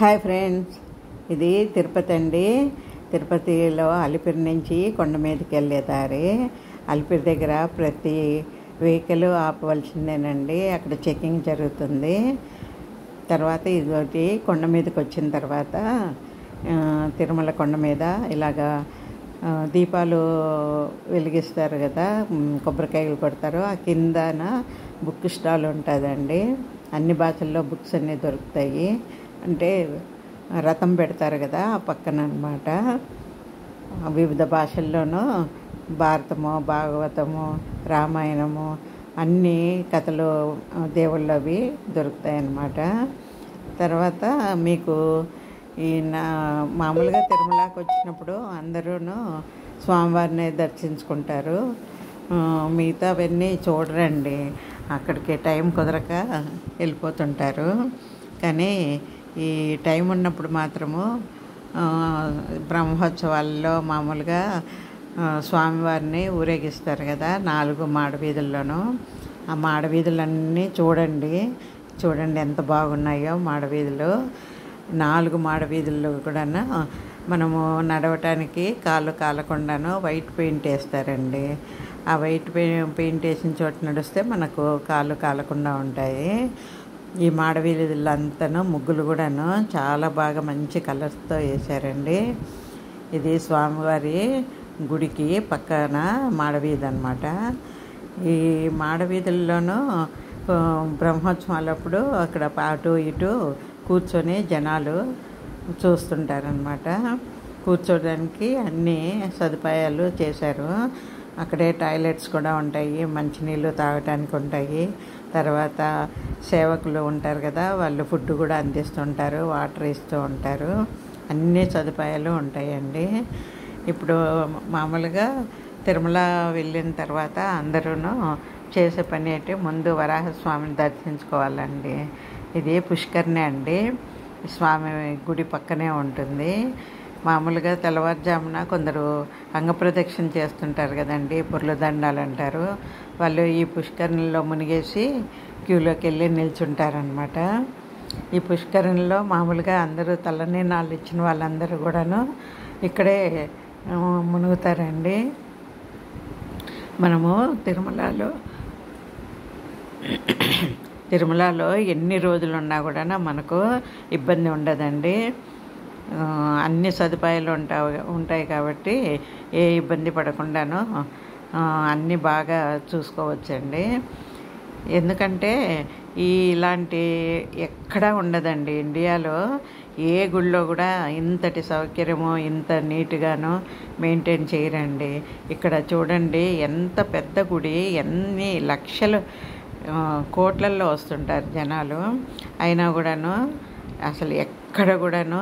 Hi friends, ఇది తిరుపతి అండి. తిరుపతిలో అలిపిరి నుంచి కొండ మీదకి వెళ్ళే దారి. అలిపిరి దగ్గర ప్రతి వెహికల్ ఆపవలసిందేనండి. అక్కడ చెకింగ్ జరుగుతుంది. తర్వాత ఇదొకటి కొండ మీదకి వచ్చిన తర్వాత తిరుమల కొండ మీద ఇలాగా దీపాలు వెలిగిస్తారు కదా, కొబ్బరికాయలు కొడతారు. ఆ కిందన బుక్ స్టాల్ ఉంటుందండి. అన్ని భాషల్లో బుక్స్ అన్నీ దొరుకుతాయి. అంటే రథం పెడతారు కదా, ఆ పక్కన అన్నమాట. వివిధ భాషల్లోనూ భారతము, భాగవతము, రామాయణము అన్ని కథలు దేవుళ్ళవి దొరుకుతాయి అన్నమాట. తర్వాత మీకు మామూలుగా తిరుమలకి వచ్చినప్పుడు అందరూ స్వామివారిని దర్శించుకుంటారు. మిగతావన్నీ చూడరండి, అక్కడికి టైం కుదరక వెళ్ళిపోతుంటారు. కానీ ఈ టైం ఉన్నప్పుడు మాత్రము బ్రహ్మోత్సవాల్లో మామూలుగా స్వామివారిని ఊరేగిస్తారు కదా 4 మాడవీధుల్లోనూ. ఆ మాడవీధులన్నీ చూడండి ఎంత బాగున్నాయో మాడవీధులు. 4 మాడవీధుల్లో కూడా మనము నడవటానికి కాళ్ళు కాలకుండాను వైట్ పెయింట్ వేస్తారండి. ఆ వైట్ పెయింట్ వేసిన చోట నడిస్తే మనకు కాళ్ళు కాలకుండా ఉంటాయి. ఈ మాడవీధులంతాను ముగ్గులు కూడాను చాలా బాగా మంచి కలర్స్తో వేశారండి. ఇది స్వామివారి గుడికి పక్కన మాడవీధి అన్నమాట. ఈ మాడవీధుల్లోనూ బ్రహ్మోత్సవాలప్పుడు అక్కడ అటు ఇటు కూర్చొని జనాలు చూస్తుంటారనమాట. కూర్చోడానికి అన్ని సదుపాయాలు చేశారు. అక్కడే టాయిలెట్స్ కూడా ఉంటాయి, మంచినీళ్ళు తాగటానికి ఉంటాయి. తర్వాత సేవకులు ఉంటారు కదా, వాళ్ళు ఫుడ్ కూడా అందిస్తుంటారు, వాటర్ ఇస్తూ ఉంటారు. అన్ని సదుపాయాలు ఉంటాయండి. ఇప్పుడు మామూలుగా తిరుమల వెళ్ళిన తర్వాత అందరూ చేసే పని ఏంటి, ముందు వరాహస్వామిని దర్శించుకోవాలండి. ఇది పుష్కరిణి అండి, స్వామి గుడి పక్కనే ఉంటుంది. మామూలుగా తెల్లవారుజామున కొందరు అంగప్రదక్షిణ చేస్తుంటారు కదండి, పుర్లదండాలు అంటారు. వాళ్ళు ఈ పుష్కరిణిలో మునిగేసి క్యూలోకి వెళ్ళి నిల్చుంటారనమాట. ఈ పుష్కరిణిలో మామూలుగా అందరూ తలనీనాళ్ళు ఇచ్చిన వాళ్ళందరూ కూడాను ఇక్కడే మునుగుతారండి. మనము తిరుమలలో ఎన్ని రోజులు ఉన్నా కూడా మనకు ఇబ్బంది ఉండదండి. అన్ని సదుపాయాలు ఉంటాయి కాబట్టి ఏ ఇబ్బంది పడకుండాను అన్నీ బాగా చూసుకోవచ్చండి. ఎందుకంటే ఇలాంటి ఎక్కడా ఉండదండి ఇండియాలో. ఏ గుళ్ళో కూడా ఇంతటి సౌకర్యము ఇంత నీట్గాను మెయింటైన్ చేయరండి. ఇక్కడ చూడండి ఎంత పెద్ద గుడి, ఎన్ని లక్షలు కోట్లల్లో వస్తుంటారు జనాలు. అయినా కూడాను అసలు ఎక్కడ కూడాను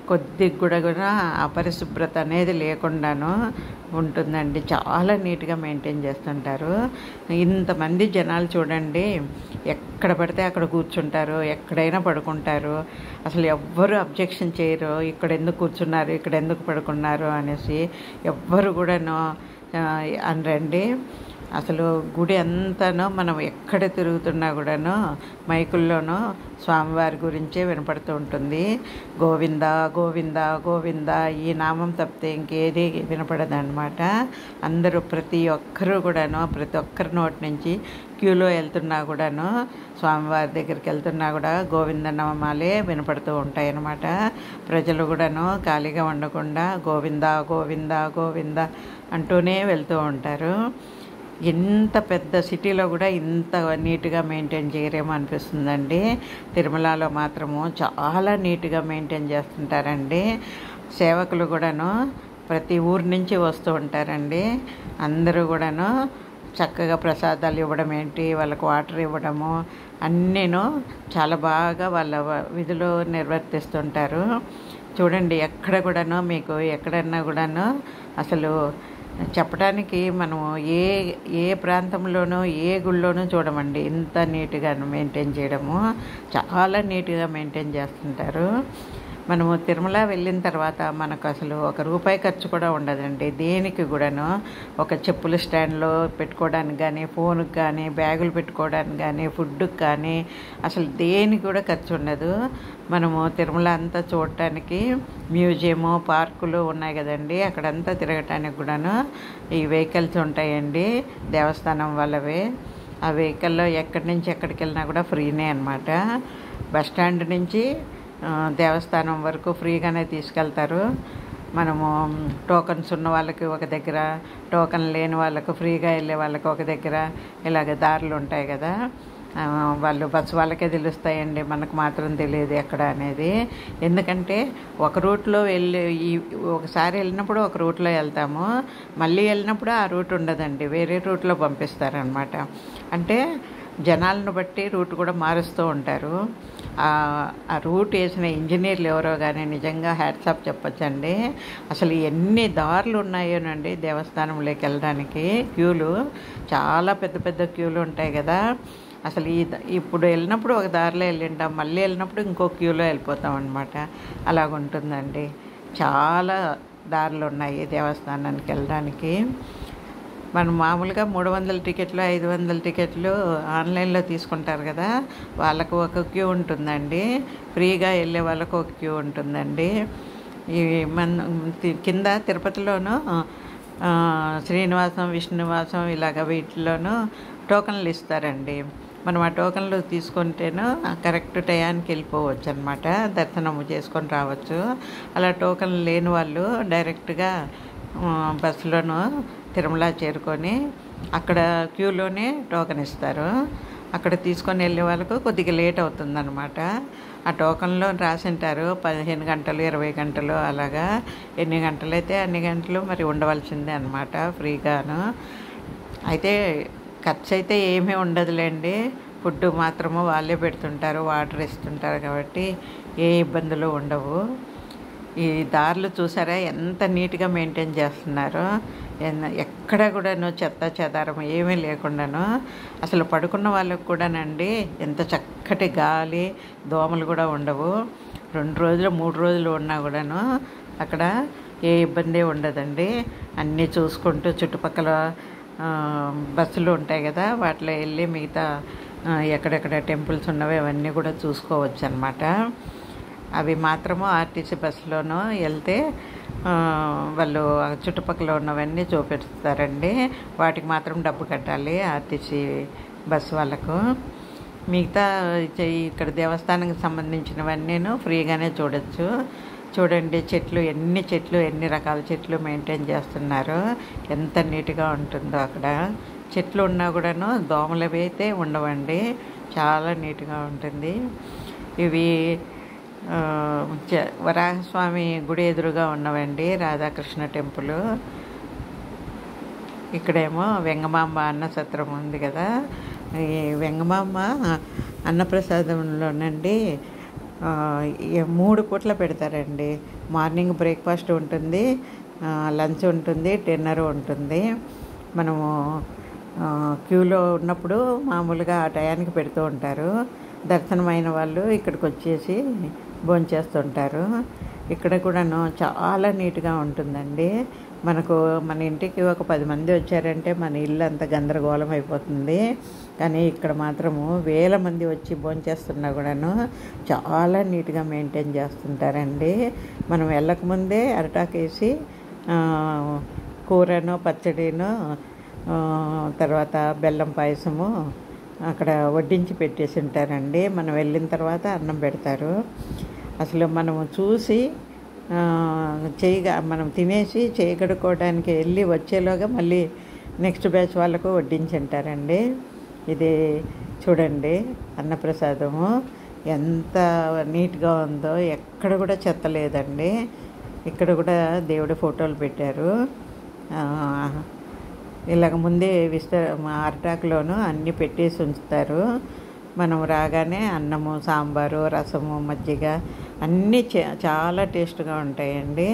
కొద్దిగా కూడా అపరిశుభ్రత అనేది లేకుండాను ఉంటుందండి. చాలా నీట్గా మెయింటైన్ చేస్తుంటారు. ఇంతమంది జనాలు చూడండి, ఎక్కడ పడితే అక్కడ కూర్చుంటారు, ఎక్కడైనా పడుకుంటారు. అసలు ఎవ్వరు అబ్జెక్షన్ చేయరు, ఇక్కడ ఎందుకు కూర్చున్నారు, ఇక్కడ ఎందుకు పడుకున్నారు అనేసి ఎవ్వరు కూడాను అనరండి. అసలు గుడి అంతానో మనం ఎక్కడ తిరుగుతున్నా కూడాను మైకుల్లోనూ స్వామివారి గురించే వినపడుతూ ఉంటుంది. గోవింద గోవింద గోవింద ఈ నామం తప్పితే ఇంకేది వినపడదన్నమాట. అందరూ ప్రతి ఒక్కరి నోటి నుంచి క్యూలో వెళ్తున్నా కూడాను, స్వామివారి దగ్గరికి వెళ్తున్నా కూడా గోవింద నామాలే వినపడుతూ ఉంటాయి అన్నమాట. ప్రజలు కూడాను ఖాళీగా ఉండకుండా గోవింద గోవింద గోవింద అంటూనే వెళ్తూ ఉంటారు. ఎంత పెద్ద సిటీలో కూడా ఇంత నీట్గా మెయింటైన్ చేయరేమో అనిపిస్తుందండి. తిరుమలలో మాత్రము చాలా నీట్గా మెయింటైన్ చేస్తుంటారండి. సేవకులు కూడాను ప్రతి ఊరి నుంచి వస్తూ ఉంటారండి. అందరూ కూడాను చక్కగా ప్రసాదాలు ఇవ్వడం ఏంటి, వాళ్ళకు వాటర్ ఇవ్వడము అన్నీను చాలా బాగా వాళ్ళ విధులు నిర్వర్తిస్తుంటారు. చూడండి ఎక్కడ కూడాను మీకు ఎక్కడన్నా కూడాను అసలు చెప్పడానికి మనము ఏ ప్రాంతంలోనూ ఏ గుళ్ళోనూ చూడమండి ఇంత నీట్గా మెయింటైన్ చేయడము. చాలా నీట్గా మెయింటైన్ చేస్తుంటారు. మనము తిరుమల వెళ్ళిన తర్వాత మనకు అసలు ₹1 ఖర్చు కూడా ఉండదండి. దేనికి కూడాను ఒక చెప్పుల స్టాండ్లో పెట్టుకోవడానికి కానీ, ఫోన్కి కానీ, బ్యాగులు పెట్టుకోవడానికి కానీ, ఫుడ్కి కానీ అసలు దేనికి కూడా ఖర్చు ఉండదు. మనము తిరుమల అంతా చూడటానికి మ్యూజియము, పార్కులు ఉన్నాయి కదండి, అక్కడంతా తిరగటానికి కూడాను ఈ వెహికల్స్ ఉంటాయండి, దేవస్థానం వాళ్ళవే. ఆ వెహికల్లో ఎక్కడి నుంచి ఎక్కడికి వెళ్ళినా కూడా ఫ్రీనే అన్నమాట. బస్ స్టాండ్ నుంచి దేవస్థానం వరకు ఫ్రీగానే తీసుకెళ్తారు. మనము టోకన్స్ ఉన్న వాళ్ళకి ఒక దగ్గర, టోకన్ లేని వాళ్ళకు, ఫ్రీగా వెళ్ళే వాళ్ళకి ఒక దగ్గర, ఇలాగ దారులు ఉంటాయి కదా, వాళ్ళు బస్సు వాళ్ళకే తెలుస్తాయండి, మనకు మాత్రం తెలియదు ఎక్కడ అనేది. ఎందుకంటే ఒక రూట్లో ఒకసారి వెళ్ళినప్పుడు ఒక రూట్లో వెళ్తాము, మళ్ళీ వెళ్ళినప్పుడు ఆ రూట్ ఉండదండి, వేరే రూట్లో పంపిస్తారనమాట. అంటే జనాలను బట్టి రూట్ కూడా మారుస్తూ ఉంటారు. ఆ రూట్ వేసిన ఇంజనీర్లు ఎవరో కానీ నిజంగా హ్యాట్సాప్ చెప్పచ్చండి. అసలు ఎన్ని దారులు ఉన్నాయోనండి దేవస్థానంలోకి వెళ్ళడానికి. క్యూలు చాలా పెద్ద పెద్ద క్యూలు ఉంటాయి కదా. అసలు ఇప్పుడు వెళ్ళినప్పుడు ఒక దారిలో వెళ్ళింటాం, మళ్ళీ వెళ్ళినప్పుడు ఇంకో క్యూలో వెళ్ళిపోతాం అనమాట. అలాగుంటుందండి. చాలా దారులు ఉన్నాయి దేవస్థానానికి వెళ్ళడానికి. మనం మామూలుగా 300 టికెట్లు, 500 టికెట్లు ఆన్లైన్లో తీసుకుంటారు కదా, వాళ్ళకు ఒక క్యూ ఉంటుందండి. ఫ్రీగా వెళ్ళే వాళ్ళకు ఒక క్యూ ఉంటుందండి. ఈ కింద తిరుపతిలోనూ శ్రీనివాసం, విష్ణువాసం ఇలాగ వీటిలోనూ టోకన్లు ఇస్తారండి. మనం ఆ టోకన్లు తీసుకుంటేనూ కరెక్ట్ టయానికి వెళ్ళిపోవచ్చు అనమాట, దర్శనం చేసుకొని రావచ్చు. అలా టోకన్లు లేని వాళ్ళు డైరెక్ట్గా బస్సులోనూ తిరుమల చేరుకొని అక్కడ క్యూలోనే టోకెన్ ఇస్తారు. అక్కడ తీసుకొని వెళ్ళే వాళ్ళకు కొద్దిగా లేట్ అవుతుందన్నమాట. ఆ టోకన్లో రాసింటారు 15 గంటలు, 20 గంటలు అలాగా. ఎన్ని గంటలైతే అన్ని గంటలు మరి ఉండవలసిందే అనమాట ఫ్రీగాను. అయితే ఖర్చు అయితే ఏమీ ఉండదులేండి. ఫుడ్ మాత్రము వాళ్ళే పెడుతుంటారు, వాటర్ ఇస్తుంటారు కాబట్టి ఏ ఇబ్బందులు ఉండవు. ఈ దారులు చూసారా ఎంత నీట్గా మెయింటైన్ చేస్తున్నారో. ఎక్కడ కూడాను చెత్త చెదారం ఏమీ లేకుండాను. అసలు పడుకున్న వాళ్ళకు కూడానండి ఎంత చక్కటి గాలి, దోమలు కూడా ఉండవు. 2 రోజులు 3 రోజులు ఉన్నా కూడాను అక్కడ ఏ ఇబ్బంది ఉండదండి. అన్నీ చూసుకుంటూ చుట్టుపక్కల బస్సులు ఉంటాయి కదా, వాటిలో వెళ్ళి మిగతా ఎక్కడెక్కడ టెంపుల్స్ ఉన్నవి అవన్నీ కూడా చూసుకోవచ్చు అన్నమాట. అవి మాత్రము ఆర్టీసీ బస్సులోనూ వెళ్తే వాళ్ళు చుట్టుపక్కల ఉన్నవన్నీ చూపిస్తారండి. వాటికి మాత్రం డబ్బు కట్టాలి ఆర్టీసీ బస్సు వాళ్ళకు. మిగతా ఇక్కడ దేవస్థానానికి సంబంధించినవన్నీను ఫ్రీగానే చూడొచ్చు. చూడండి ఎన్ని రకాల చెట్లు మెయింటైన్ చేస్తున్నారు, ఎంత నీట్గా ఉంటుందో అక్కడ. చెట్లు ఉన్నా కూడాను దోమలవి అయితే ఉండవండి, చాలా నీట్గా ఉంటుంది. ఇవి వరాహస్వామి గుడి ఎదురుగా ఉన్నవండి, రాధాకృష్ణ టెంపుల్. ఇక్కడేమో వెంగమాంబ అన్నసత్రం ఉంది కదా. ఈ వెంగమాంబ అన్నప్రసాదంలోనండి 3 పూట్ల పెడతారండి. మార్నింగ్ బ్రేక్ఫాస్ట్ ఉంటుంది, లంచ్ ఉంటుంది, డిన్నర్ ఉంటుంది. మనము క్యూలో ఉన్నప్పుడు మామూలుగా ఆ టయానికి పెడుతూ ఉంటారు. దర్శనమైన వాళ్ళు ఇక్కడికి వచ్చేసి భోంచేస్తుంటారు. ఇక్కడ కూడాను చాలా నీట్గా ఉంటుందండి. మన ఇంటికి ఒక 10 మంది వచ్చారంటే మన ఇల్లు అంత గందరగోళం అయిపోతుంది. కానీ ఇక్కడ మాత్రము 1000 మంది వచ్చి భోంచేస్తున్నా కూడాను చాలా నీట్గా మెయింటైన్ చేస్తుంటారండి. మనం వెళ్ళకముందే అరటాకేసి కూరను, పచ్చడిను, తర్వాత బెల్లం పాయసము అక్కడ వడ్డించి పెట్టేసి ఉంటారండి. మనం వెళ్ళిన తర్వాత అన్నం పెడతారు. అసలు మనము చూసి మనం తినేసి చేయగడుకోవడానికి వెళ్ళి వచ్చేలోగా మళ్ళీ నెక్స్ట్ బ్యాచ్ వాళ్ళకు వడ్డించి ఉంటారండి. ఇది చూడండి అన్నప్రసాదము ఎంత నీట్గా ఉందో, ఎక్కడ కూడా చెత్త లేదండి. ఇక్కడ కూడా దేవుడి ఫోటోలు పెట్టారు. ఇలాగ ముందే అరటాకులోనూ అన్నీ పెట్టేసి ఉంచుతారు. మనం రాగానే అన్నము, సాంబారు, రసము, మజ్జిగ అన్నీ చాలా టేస్ట్గా ఉంటాయండి.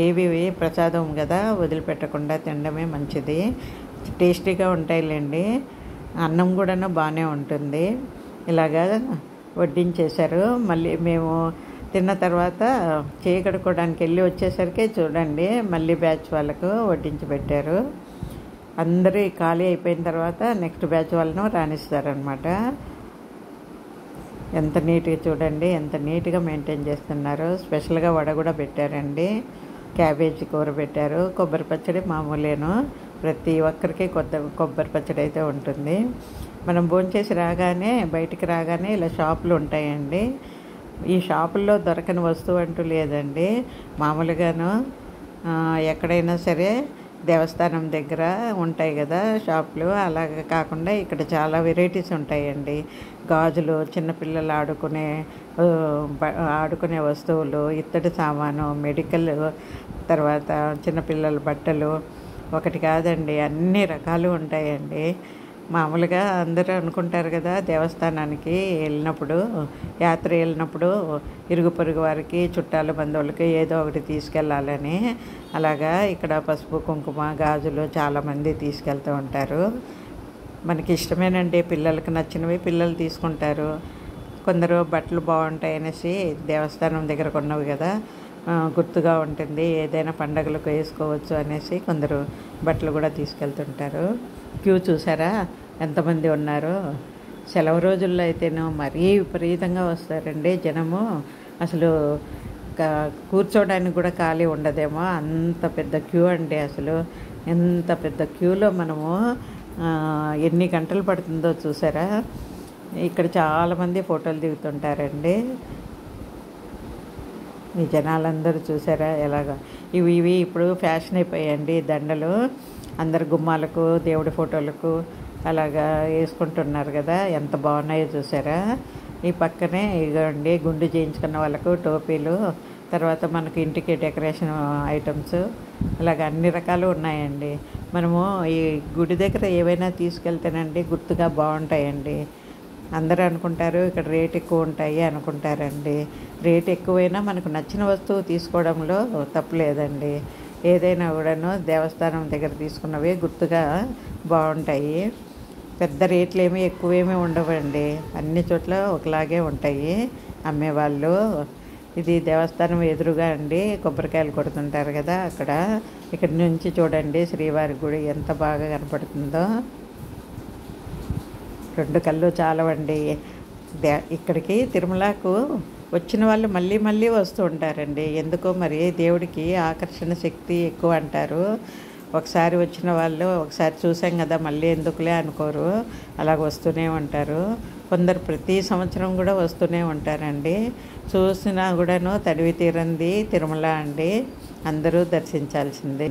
ఏవి ప్రసాదం కదా, వదిలిపెట్టకుండా తినడమే మంచిది. టేస్టీగా ఉంటాయిలేండి. అన్నం కూడాను బాగానే ఉంటుంది. ఇలాగా వడ్డించేశారు. మళ్ళీ మేము తిన్న తర్వాత చేయి కడుక్కోవడానికి వెళ్ళి వచ్చేసరికి చూడండి మళ్ళీ బ్యాచ్ వాళ్ళకు వడ్డించి పెట్టారు. అందరూ ఖాళీ అయిపోయిన తర్వాత నెక్స్ట్ బ్యాచ్ వాళ్ళను రాణిస్తారనమాట. ఎంత నీట్గా చూడండి, ఎంత నీట్గా మెయింటైన్ చేస్తున్నారు. స్పెషల్గా వడ కూడా పెట్టారండి, క్యాబేజీ కూర పెట్టారు, కొబ్బరి పచ్చడి మామూలేను. ప్రతి ఒక్కరికి కొబ్బరి పచ్చడి అయితే ఉంటుంది. మనం భోంచేసి రాగానే బయటికి రాగానే ఇలా షాపులు ఉంటాయండి. ఈ షాపుల్లో దొరకని వస్తువు అంటూ లేదండి. మామూలుగాను ఎక్కడైనా సరే దేవస్థానం దగ్గర ఉంటాయి కదా షాపులు, అలాగే కాకుండా ఇక్కడ చాలా వెరైటీస్ ఉంటాయండి. గాజులు, చిన్నపిల్లలు ఆడుకునే వస్తువులు, ఇత్తడి సామాను, మెడికల్, తర్వాత చిన్నపిల్లల బట్టలు, ఒకటి కాదండి అన్ని రకాలు ఉంటాయండి. మామూలుగా అందరూ అనుకుంటారు కదా దేవస్థానానికి వెళ్ళినప్పుడు, యాత్ర వెళ్ళినప్పుడు ఇరుగు పొరుగు వారికి, చుట్టాలు, బంధువులకి ఏదో ఒకటి తీసుకెళ్ళాలని. అలాగా ఇక్కడ పసుపు, కుంకుమ, గాజులు చాలామంది తీసుకెళ్తూ ఉంటారు. మనకి ఇష్టమేనండి, పిల్లలకి నచ్చినవి పిల్లలు తీసుకుంటారు. కొందరు బట్టలు బాగుంటాయి అనేసి దేవస్థానం దగ్గర కొన్నవి కదా, గుర్తుగా ఉంటుంది, ఏదైనా పండగలకు వేసుకోవచ్చు అనేసి కొందరు బట్టలు కూడా తీసుకెళ్తుంటారు. క్యూ చూసారా ఎంతమంది ఉన్నారు. సెలవు రోజుల్లో అయితేనో మరీ విపరీతంగా వస్తారండి జనము. అసలు కూర్చోడానికి కూడా ఖాళీ ఉండదేమో, అంత పెద్ద క్యూ అండి. అసలు ఎంత పెద్ద క్యూలో మనము ఎన్ని గంటలు పడుతుందో చూసారా. ఇక్కడ చాలామంది ఫోటోలు దిగుతుంటారండి. ఈ జనాలందరూ చూసారా ఎలాగా. ఇవి ఇప్పుడు ఫ్యాషన్ అయిపోయాయండి దండలు. అందరు గుమ్మాలకు, దేవుడి ఫోటోలకు అలాగా వేసుకుంటున్నారు కదా, ఎంత బాగున్నాయో చూసారా. ఈ పక్కనే ఇగోండి గుండు చేయించుకున్న వాళ్ళకు టోపీలు, తర్వాత మనకు ఇంటికి డెకరేషన్ ఐటమ్స్, అలాగ అన్ని రకాలు ఉన్నాయండి. మనము ఈ గుడి దగ్గర ఏవైనా తీసుకెళ్తేనండి గుర్తుగా బాగుంటాయండి. అందరూ అనుకుంటారు ఇక్కడ రేట్ ఎక్కువ ఉంటాయి అనుకుంటారండి. రేట్ ఎక్కువైనా మనకు నచ్చిన వస్తువు తీసుకోవడంలో తప్పులేదండి. ఏదైనా కూడాను దేవస్థానం దగ్గర తీసుకున్నవి గుర్తుగా బాగుంటాయి. పెద్ద రేట్లు ఏమీ ఎక్కువేమీ ఉండవండి, అన్ని చోట్ల ఒకలాగే ఉంటాయి అమ్మేవాళ్ళు. ఇది దేవస్థానం ఎదురుగా అండి కొబ్బరికాయలు కొడుతుంటారు కదా అక్కడ. ఇక్కడి నుంచి చూడండి శ్రీవారి గుడి ఎంత బాగా కనపడుతుందో. రెండు కళ్ళు చాలవండి. ఇక్కడికి తిరుమలకు వచ్చిన వాళ్ళు మళ్ళీ మళ్ళీ వస్తూ ఉంటారండి. ఎందుకో మరి దేవుడికి ఆకర్షణ శక్తి ఎక్కువ అంటారు. ఒకసారి వచ్చిన వాళ్ళు ఒకసారి చూసాం కదా మళ్ళీ ఎందుకులే అనుకోరు, అలాగ వస్తూనే ఉంటారు. కొందరు ప్రతి సంవత్సరం కూడా వస్తూనే ఉంటారండి. చూసినా కూడాను తడివి తీరంది తిరుమల అండి, అందరూ దర్శించాల్సిందే.